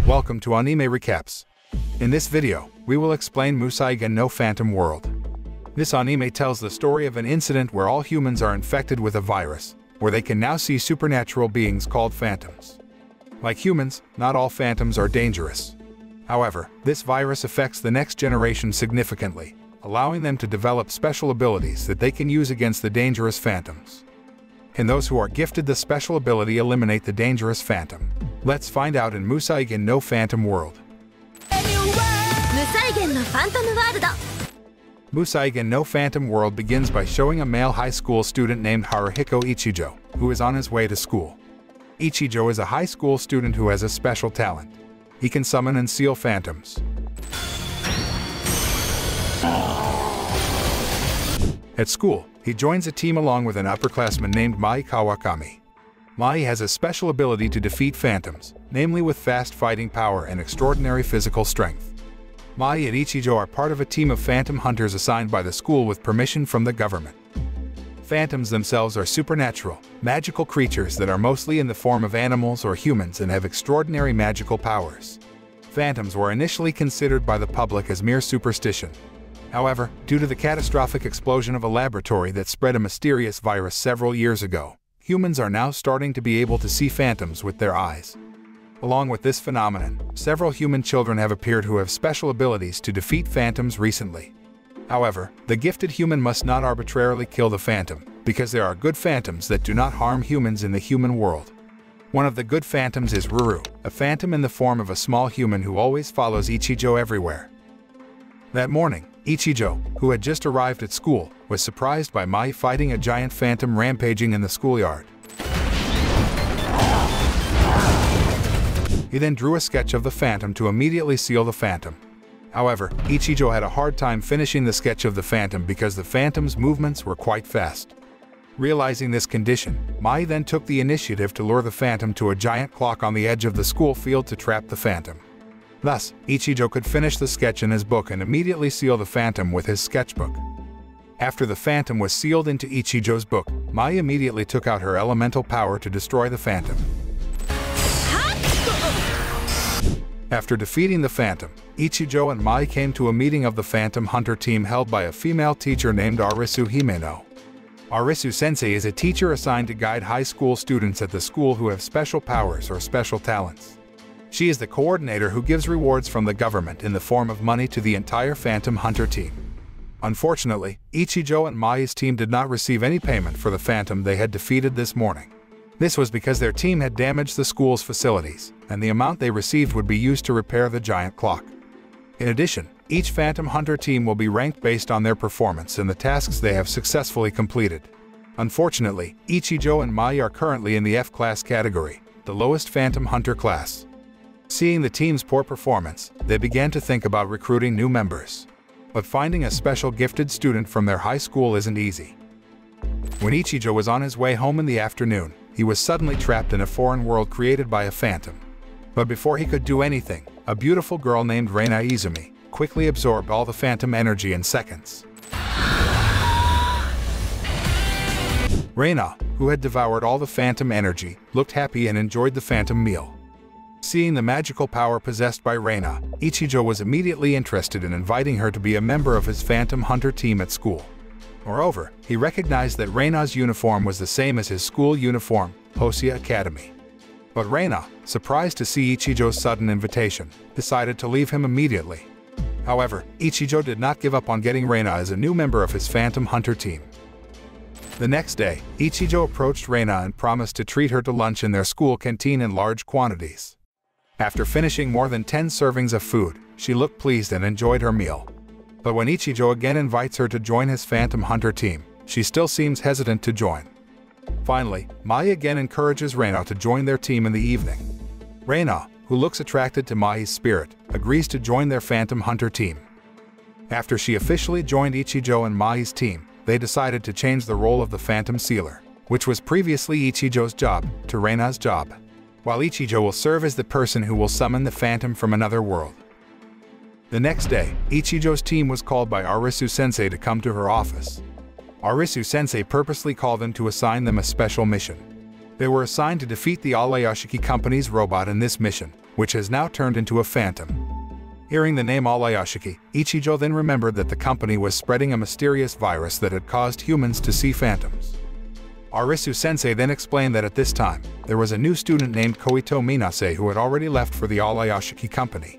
Welcome to Anime Recaps. In this video, we will explain Musaigen no Phantom World. This anime tells the story of an incident where all humans are infected with a virus, where they can now see supernatural beings called phantoms. Like humans, not all phantoms are dangerous. However, this virus affects the next generation significantly, allowing them to develop special abilities that they can use against the dangerous phantoms. And those who are gifted the special ability eliminate the dangerous phantom. Let's find out in Musaigen no Phantom World. Musaigen no Phantom World. Musaigen no Phantom World begins by showing a male high school student named Haruhiko Ichijou, who is on his way to school. Ichijou is a high school student who has a special talent. He can summon and seal phantoms. At school, he joins a team along with an upperclassman named Mai Kawakami. Mai has a special ability to defeat phantoms, namely with fast fighting power and extraordinary physical strength. Mai and Ichijou are part of a team of phantom hunters assigned by the school with permission from the government. Phantoms themselves are supernatural, magical creatures that are mostly in the form of animals or humans and have extraordinary magical powers. Phantoms were initially considered by the public as mere superstition. However, due to the catastrophic explosion of a laboratory that spread a mysterious virus several years ago, humans are now starting to be able to see phantoms with their eyes. Along with this phenomenon, several human children have appeared who have special abilities to defeat phantoms recently. However, the gifted human must not arbitrarily kill the phantom, because there are good phantoms that do not harm humans in the human world. One of the good phantoms is Ruru, a phantom in the form of a small human who always follows Ichijou everywhere. That morning, Ichijou, who had just arrived at school, was surprised by Mai fighting a giant phantom rampaging in the schoolyard. He then drew a sketch of the phantom to immediately seal the phantom. However, Ichijou had a hard time finishing the sketch of the phantom because the phantom's movements were quite fast. Realizing this condition, Mai then took the initiative to lure the phantom to a giant clock on the edge of the school field to trap the phantom. Thus, Ichijou could finish the sketch in his book and immediately seal the phantom with his sketchbook. After the phantom was sealed into Ichijou's book, Mai immediately took out her elemental power to destroy the phantom. After defeating the phantom, Ichijou and Mai came to a meeting of the Phantom Hunter team held by a female teacher named Arisu Himeno. Arisu Sensei is a teacher assigned to guide high school students at the school who have special powers or special talents. She is the coordinator who gives rewards from the government in the form of money to the entire Phantom Hunter team. Unfortunately, Ichijou and Mai's team did not receive any payment for the phantom they had defeated this morning. This was because their team had damaged the school's facilities, and the amount they received would be used to repair the giant clock. In addition, each Phantom Hunter team will be ranked based on their performance and the tasks they have successfully completed. Unfortunately, Ichijou and Mai are currently in the F-class category, the lowest Phantom Hunter class. Seeing the team's poor performance, they began to think about recruiting new members. But finding a special gifted student from their high school isn't easy. When Ichijou was on his way home in the afternoon, he was suddenly trapped in a foreign world created by a phantom. But before he could do anything, a beautiful girl named Reina Izumi quickly absorbed all the phantom energy in seconds. Reina, who had devoured all the phantom energy, looked happy and enjoyed the phantom meal. Seeing the magical power possessed by Reina, Ichijou was immediately interested in inviting her to be a member of his Phantom Hunter team at school. Moreover, he recognized that Reina's uniform was the same as his school uniform, Hosea Academy. But Reina, surprised to see Ichijou's sudden invitation, decided to leave him immediately. However, Ichijou did not give up on getting Reina as a new member of his Phantom Hunter team. The next day, Ichijou approached Reina and promised to treat her to lunch in their school canteen in large quantities. After finishing more than 10 servings of food, she looked pleased and enjoyed her meal. But when Ichijou again invites her to join his Phantom Hunter team, she still seems hesitant to join. Finally, Mai again encourages Reina to join their team in the evening. Reina, who looks attracted to Mai's spirit, agrees to join their Phantom Hunter team. After she officially joined Ichijou and Mai's team, they decided to change the role of the Phantom Sealer, which was previously Ichijou's job, to Reina's job, while Ichijou will serve as the person who will summon the phantom from another world. The next day, Ichijou's team was called by Arisu Sensei to come to her office. Arisu Sensei purposely called them to assign them a special mission. They were assigned to defeat the Alayashiki Company's robot in this mission, which has now turned into a phantom. Hearing the name Alayashiki, Ichijou then remembered that the company was spreading a mysterious virus that had caused humans to see phantoms. Arisu-sensei then explained that at this time, there was a new student named Koito Minase who had already left for the Alayashiki company.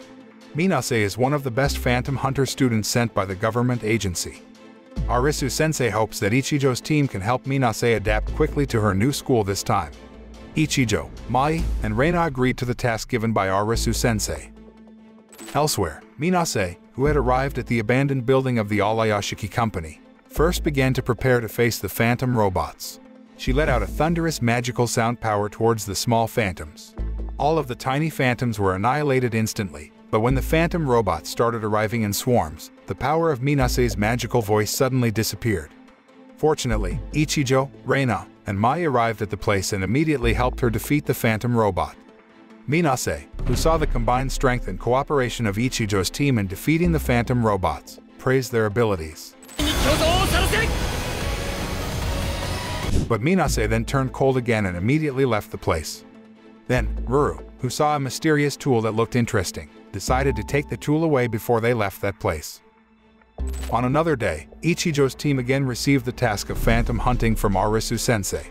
Minase is one of the best phantom hunter students sent by the government agency. Arisu-sensei hopes that Ichijou's team can help Minase adapt quickly to her new school this time. Ichijou, Mai, and Reina agreed to the task given by Arisu-sensei. Elsewhere, Minase, who had arrived at the abandoned building of the Alayashiki company, first began to prepare to face the phantom robots. She let out a thunderous magical sound power towards the small phantoms. All of the tiny phantoms were annihilated instantly, but when the phantom robots started arriving in swarms, the power of Minase's magical voice suddenly disappeared. Fortunately, Ichijou, Reina, and Mai arrived at the place and immediately helped her defeat the phantom robot. Minase, who saw the combined strength and cooperation of Ichijou's team in defeating the phantom robots, praised their abilities. But Minase then turned cold again and immediately left the place. Then, Ruru, who saw a mysterious tool that looked interesting, decided to take the tool away before they left that place. On another day, Ichijou's team again received the task of phantom hunting from Arisu-sensei.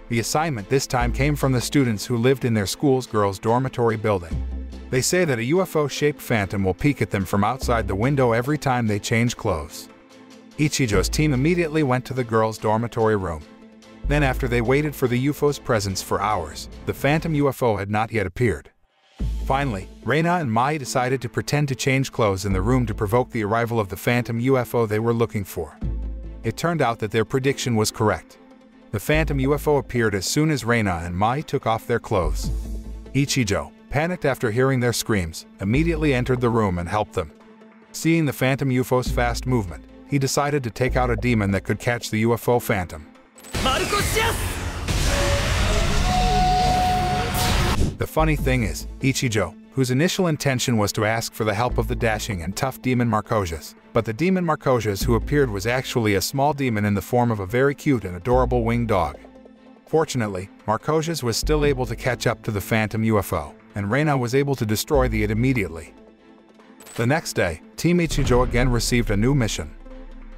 The assignment this time came from the students who lived in their school's girls' dormitory building. They say that a UFO-shaped phantom will peek at them from outside the window every time they change clothes. Ichijou's team immediately went to the girls' dormitory room. Then after they waited for the UFO's presence for hours, the phantom UFO had not yet appeared. Finally, Reina and Mai decided to pretend to change clothes in the room to provoke the arrival of the phantom UFO they were looking for. It turned out that their prediction was correct. The phantom UFO appeared as soon as Reina and Mai took off their clothes. Ichijou, panicked after hearing their screams, immediately entered the room and helped them. Seeing the phantom UFO's fast movement, he decided to take out a demon that could catch the UFO phantom. The funny thing is, Ichijou, whose initial intention was to ask for the help of the dashing and tough demon Marcosius, but the demon Marcosius who appeared was actually a small demon in the form of a very cute and adorable winged dog. Fortunately, Marcosius was still able to catch up to the phantom UFO, and Reina was able to destroy it immediately. The next day, Team Ichijou again received a new mission.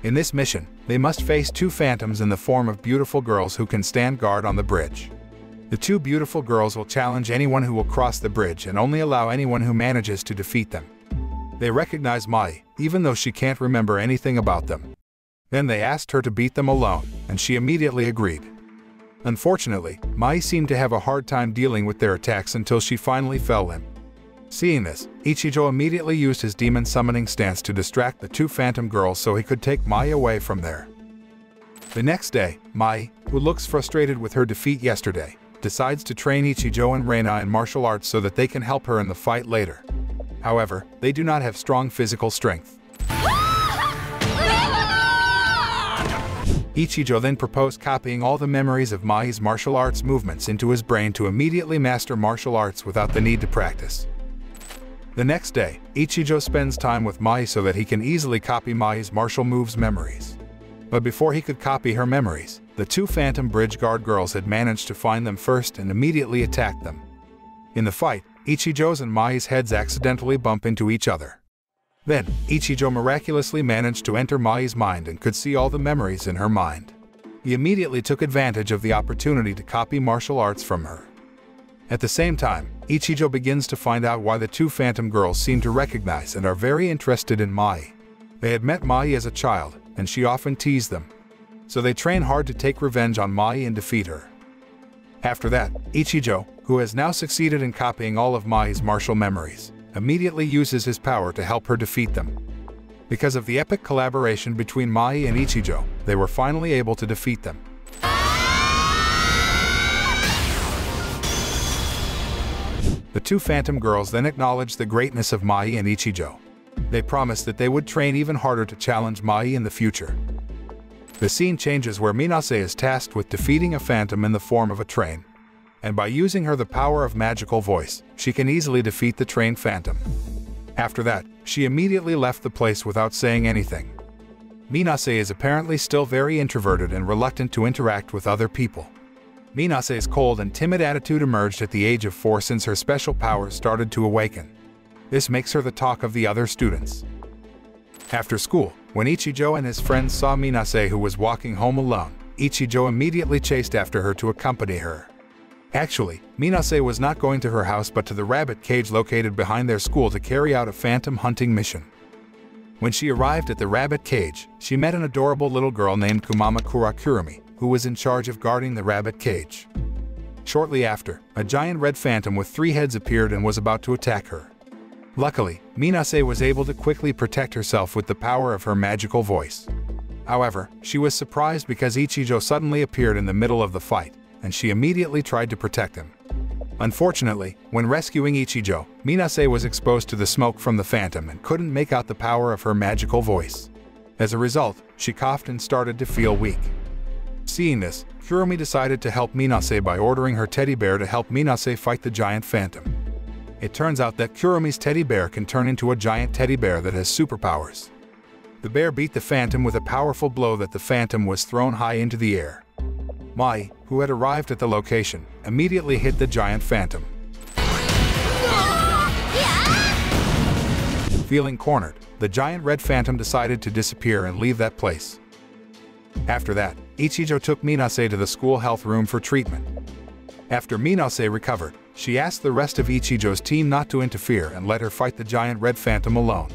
In this mission, they must face two phantoms in the form of beautiful girls who can stand guard on the bridge. The two beautiful girls will challenge anyone who will cross the bridge and only allow anyone who manages to defeat them. They recognize Mai, even though she can't remember anything about them. Then they asked her to beat them alone, and she immediately agreed. Unfortunately, Mai seemed to have a hard time dealing with their attacks until she finally fell limp. Seeing this, Ichijou immediately used his demon summoning stance to distract the two phantom girls so he could take Mai away from there. The next day, Mai, who looks frustrated with her defeat yesterday, decides to train Ichijou and Reina in martial arts so that they can help her in the fight later. However, they do not have strong physical strength. Ichijou then proposed copying all the memories of Mai's martial arts movements into his brain to immediately master martial arts without the need to practice. The next day, Ichijou spends time with Mai so that he can easily copy Mai's martial moves memories. But before he could copy her memories, the two phantom bridge guard girls had managed to find them first and immediately attacked them. In the fight, Ichijou's and Mai's heads accidentally bump into each other. Then, Ichijou miraculously managed to enter Mai's mind and could see all the memories in her mind. He immediately took advantage of the opportunity to copy martial arts from her. At the same time, Ichijou begins to find out why the two phantom girls seem to recognize and are very interested in Mai. They had met Mai as a child, and she often teased them. So they train hard to take revenge on Mai and defeat her. After that, Ichijou, who has now succeeded in copying all of Mai's martial memories, immediately uses his power to help her defeat them. Because of the epic collaboration between Mai and Ichijou, they were finally able to defeat them. The two phantom girls then acknowledged the greatness of Mai and Ichijou. They promised that they would train even harder to challenge Mai in the future. The scene changes where Minase is tasked with defeating a phantom in the form of a train. And by using the power of magical voice, she can easily defeat the train phantom. After that, she immediately left the place without saying anything. Minase is apparently still very introverted and reluctant to interact with other people. Minase's cold and timid attitude emerged at the age of 4 since her special powers started to awaken. This makes her the talk of the other students. After school, when Ichijou and his friends saw Minase who was walking home alone, Ichijou immediately chased after her to accompany her. Actually, Minase was not going to her house but to the rabbit cage located behind their school to carry out a phantom hunting mission. When she arrived at the rabbit cage, she met an adorable little girl named Kumama Kurakurumi, who was in charge of guarding the rabbit cage. Shortly after, a giant red phantom with 3 heads appeared and was about to attack her. Luckily, Minase was able to quickly protect herself with the power of her magical voice. However, she was surprised because Ichijou suddenly appeared in the middle of the fight, and she immediately tried to protect him. Unfortunately, when rescuing Ichijou, Minase was exposed to the smoke from the phantom and couldn't make out the power of her magical voice. As a result, she coughed and started to feel weak. Seeing this, Kurumi decided to help Minase by ordering her teddy bear to help Minase fight the giant phantom. It turns out that Kurumi's teddy bear can turn into a giant teddy bear that has superpowers. The bear beat the phantom with a powerful blow that the phantom was thrown high into the air. Mai, who had arrived at the location, immediately hit the giant phantom. Feeling cornered, the giant red phantom decided to disappear and leave that place. After that, Ichijou took Minase to the school health room for treatment. After Minase recovered, she asked the rest of Ichijou's team not to interfere and let her fight the giant red phantom alone.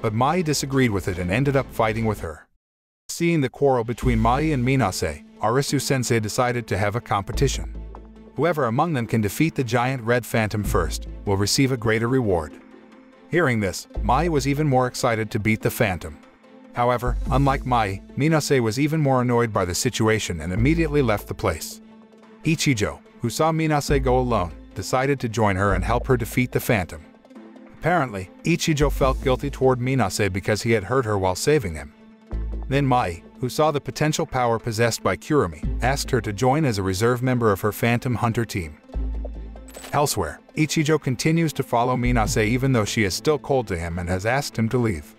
But Mai disagreed with it and ended up fighting with her. Seeing the quarrel between Mai and Minase, Arisu-sensei decided to have a competition. Whoever among them can defeat the giant red phantom first will receive a greater reward. Hearing this, Mai was even more excited to beat the phantom. However, unlike Mai, Minase was even more annoyed by the situation and immediately left the place. Ichijou, who saw Minase go alone, decided to join her and help her defeat the phantom. Apparently, Ichijou felt guilty toward Minase because he had hurt her while saving him. Then Mai, who saw the potential power possessed by Kurumi, asked her to join as a reserve member of her Phantom Hunter team. Elsewhere, Ichijou continues to follow Minase even though she is still cold to him and has asked him to leave.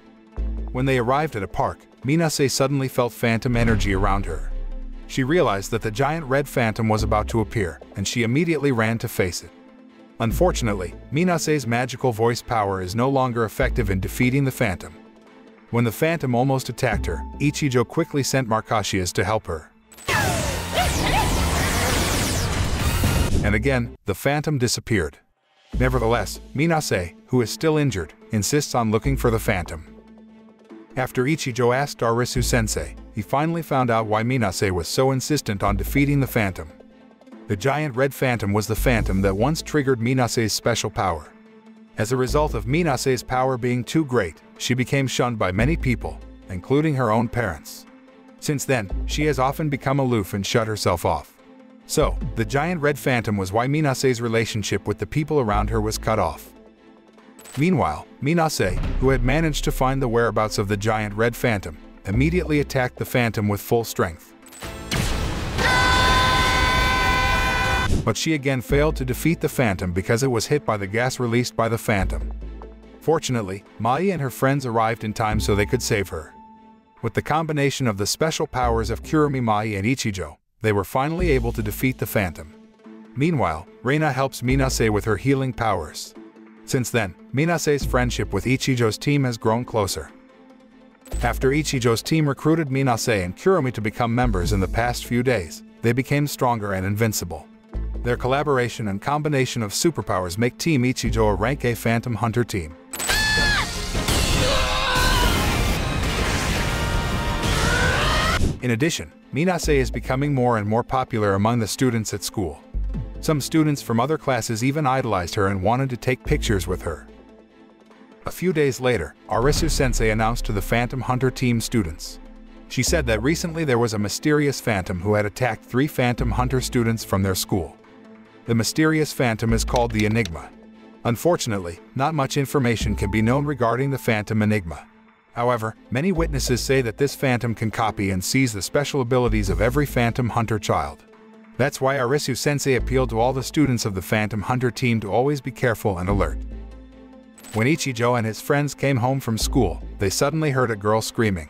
When they arrived at a park, Minase suddenly felt phantom energy around her. She realized that the giant red phantom was about to appear, and she immediately ran to face it. Unfortunately, Minase's magical voice power is no longer effective in defeating the phantom. When the phantom almost attacked her, Ichijou quickly sent Markashias to help her. And again, the phantom disappeared. Nevertheless, Minase, who is still injured, insists on looking for the phantom. After Ichijou asked Arisu-sensei, he finally found out why Minase was so insistent on defeating the phantom. The giant red phantom was the phantom that once triggered Minase's special power. As a result of Minase's power being too great, she became shunned by many people, including her own parents. Since then, she has often become aloof and shut herself off. So, the giant red phantom was why Minase's relationship with the people around her was cut off. Meanwhile, Minase, who had managed to find the whereabouts of the giant red phantom, immediately attacked the phantom with full strength. But she again failed to defeat the phantom because it was hit by the gas released by the phantom. Fortunately, Mai and her friends arrived in time so they could save her. With the combination of the special powers of Kurumi, Mai, and Ichijou, they were finally able to defeat the phantom. Meanwhile, Reina helps Minase with her healing powers. Since then, Minase's friendship with Ichijou's team has grown closer. After Ichijou's team recruited Minase and Kurumi to become members in the past few days, they became stronger and invincible. Their collaboration and combination of superpowers make Team Ichijou a Rank A Phantom Hunter team. In addition, Minase is becoming more and more popular among the students at school. Some students from other classes even idolized her and wanted to take pictures with her. A few days later, Arisu-sensei announced to the Phantom Hunter team students. She said that recently there was a mysterious phantom who had attacked 3 Phantom Hunter students from their school. The mysterious phantom is called the Enigma. Unfortunately, not much information can be known regarding the Phantom Enigma. However, many witnesses say that this phantom can copy and seize the special abilities of every Phantom Hunter child. That's why Arisu-sensei appealed to all the students of the Phantom Hunter team to always be careful and alert. When Ichijou and his friends came home from school, they suddenly heard a girl screaming.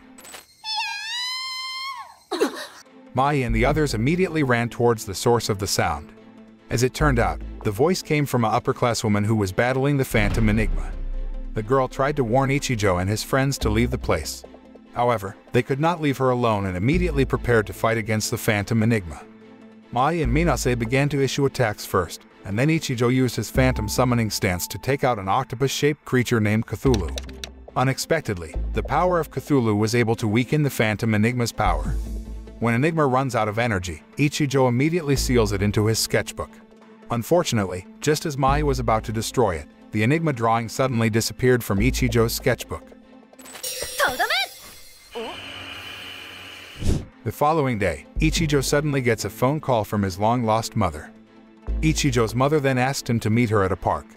Mai and the others immediately ran towards the source of the sound. As it turned out, the voice came from an upper-class woman who was battling the Phantom Enigma. The girl tried to warn Ichijou and his friends to leave the place. However, they could not leave her alone and immediately prepared to fight against the Phantom Enigma. Mai and Minase began to issue attacks first, and then Ichijou used his phantom summoning stance to take out an octopus-shaped creature named Cthulhu. Unexpectedly, the power of Cthulhu was able to weaken the Phantom Enigma's power. When Enigma runs out of energy, Ichijou immediately seals it into his sketchbook. Unfortunately, just as Mai was about to destroy it, the Enigma drawing suddenly disappeared from Ichijou's sketchbook. The following day, Ichijou suddenly gets a phone call from his long-lost mother. Ichijou's mother then asked him to meet her at a park.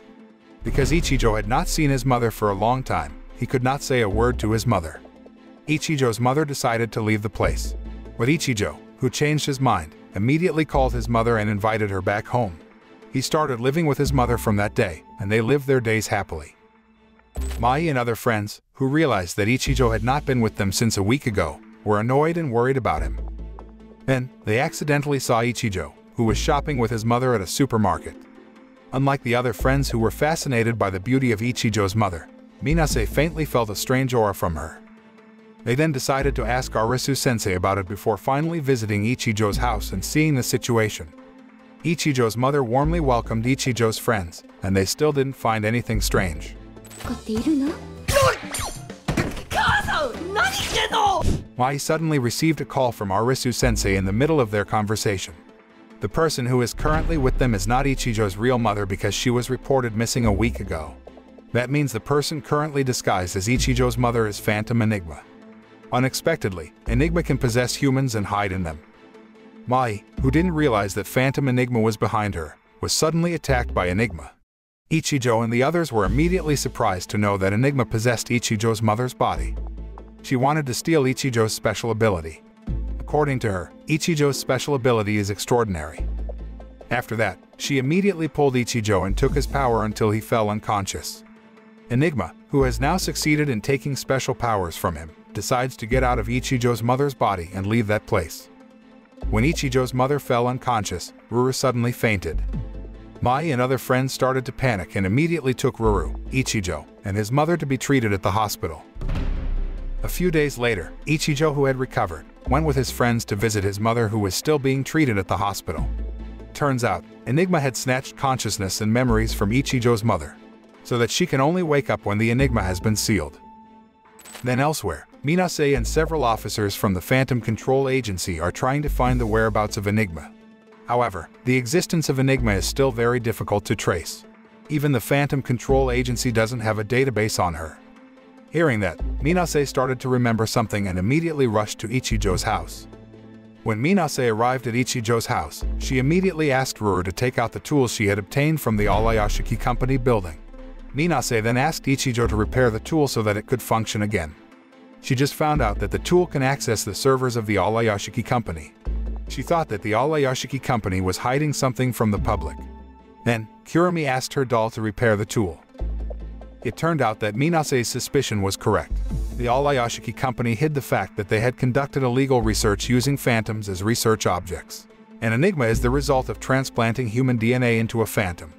Because Ichijou had not seen his mother for a long time, he could not say a word to his mother. Ichijou's mother decided to leave the place. But Ichijou, who changed his mind, immediately called his mother and invited her back home. He started living with his mother from that day, and they lived their days happily. Mai and other friends, who realized that Ichijou had not been with them since a week ago, were annoyed and worried about him. Then, they accidentally saw Ichijou, who was shopping with his mother at a supermarket. Unlike the other friends who were fascinated by the beauty of Ichijou's mother, Minase faintly felt a strange aura from her. They then decided to ask Arisu-sensei about it before finally visiting Ichijou's house and seeing the situation. Ichijou's mother warmly welcomed Ichijou's friends, and they still didn't find anything strange. Mai suddenly received a call from Arisu-sensei in the middle of their conversation. The person who is currently with them is not Ichijou's real mother because she was reported missing a week ago. That means the person currently disguised as Ichijou's mother is Phantom Enigma. Unexpectedly, Enigma can possess humans and hide in them. Mai, who didn't realize that Phantom Enigma was behind her, was suddenly attacked by Enigma. Ichijou and the others were immediately surprised to know that Enigma possessed Ichijou's mother's body. She wanted to steal Ichijou's special ability. According to her, Ichijou's special ability is extraordinary. After that, she immediately pulled Ichijou and took his power until he fell unconscious. Enigma, who has now succeeded in taking special powers from him, decides to get out of Ichijou's mother's body and leave that place. When Ichijou's mother fell unconscious, Ruru suddenly fainted. Mai and other friends started to panic and immediately took Ruru, Ichijou, and his mother to be treated at the hospital. A few days later, Ichijou, who had recovered, went with his friends to visit his mother who was still being treated at the hospital. Turns out, Enigma had snatched consciousness and memories from Ichijou's mother, so that she can only wake up when the Enigma has been sealed. Then elsewhere, Minase and several officers from the Phantom Control Agency are trying to find the whereabouts of Enigma. However, the existence of Enigma is still very difficult to trace. Even the Phantom Control Agency doesn't have a database on her. Hearing that, Minase started to remember something and immediately rushed to Ichijou's house. When Minase arrived at Ichijou's house, she immediately asked Ruru to take out the tools she had obtained from the Alayashiki Company building. Minase then asked Ichijou to repair the tool so that it could function again. She just found out that the tool can access the servers of the Alayashiki Company. She thought that the Alayashiki Company was hiding something from the public. Then, Kurumi asked her doll to repair the tool. It turned out that Minase's suspicion was correct. The Alayashiki Company hid the fact that they had conducted illegal research using phantoms as research objects. An Enigma is the result of transplanting human DNA into a phantom.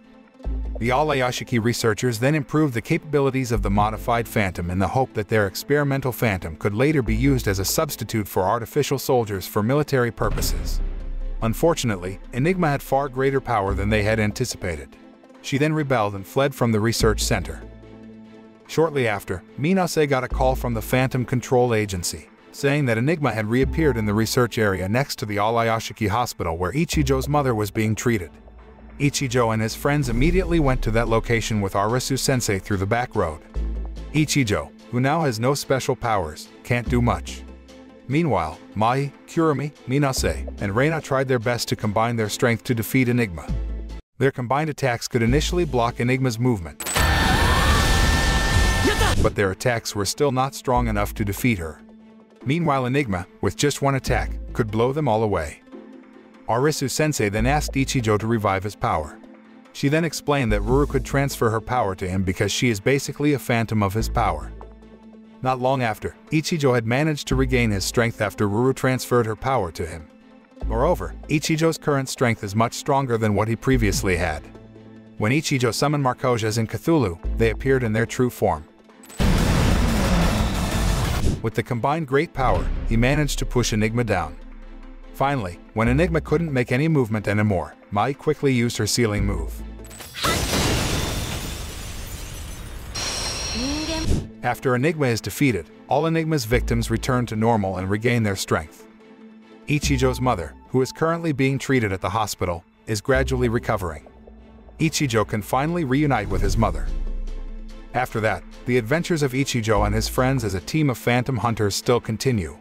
The Alayashiki researchers then improved the capabilities of the modified phantom in the hope that their experimental phantom could later be used as a substitute for artificial soldiers for military purposes. Unfortunately, Enigma had far greater power than they had anticipated. She then rebelled and fled from the research center. Shortly after, Minase got a call from the Phantom Control Agency, saying that Enigma had reappeared in the research area next to the Alayashiki Hospital where Ichijou's mother was being treated. Ichijou and his friends immediately went to that location with Arisu-sensei through the back road. Ichijou, who now has no special powers, can't do much. Meanwhile, Mai, Kurumi, Minase, and Reina tried their best to combine their strength to defeat Enigma. Their combined attacks could initially block Enigma's movement, but their attacks were still not strong enough to defeat her. Meanwhile, Enigma, with just one attack, could blow them all away. Arisu-sensei then asked Ichijou to revive his power. She then explained that Ruru could transfer her power to him because she is basically a phantom of his power. Not long after, Ichijou had managed to regain his strength after Ruru transferred her power to him. Moreover, Ichijou's current strength is much stronger than what he previously had. When Ichijou summoned Marcojas in Cthulhu, they appeared in their true form. With the combined great power, he managed to push Enigma down. Finally, when Enigma couldn't make any movement anymore, Mai quickly used her sealing move. After Enigma is defeated, all Enigma's victims return to normal and regain their strength. Ichijou's mother, who is currently being treated at the hospital, is gradually recovering. Ichijou can finally reunite with his mother. After that, the adventures of Ichijou and his friends as a team of phantom hunters still continue.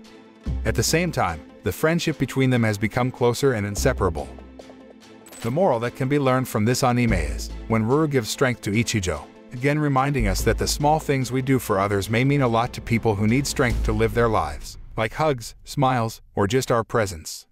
At the same time, the friendship between them has become closer and inseparable. The moral that can be learned from this anime is, when Ruru gives strength to Ichijou, again reminding us that the small things we do for others may mean a lot to people who need strength to live their lives, like hugs, smiles, or just our presence.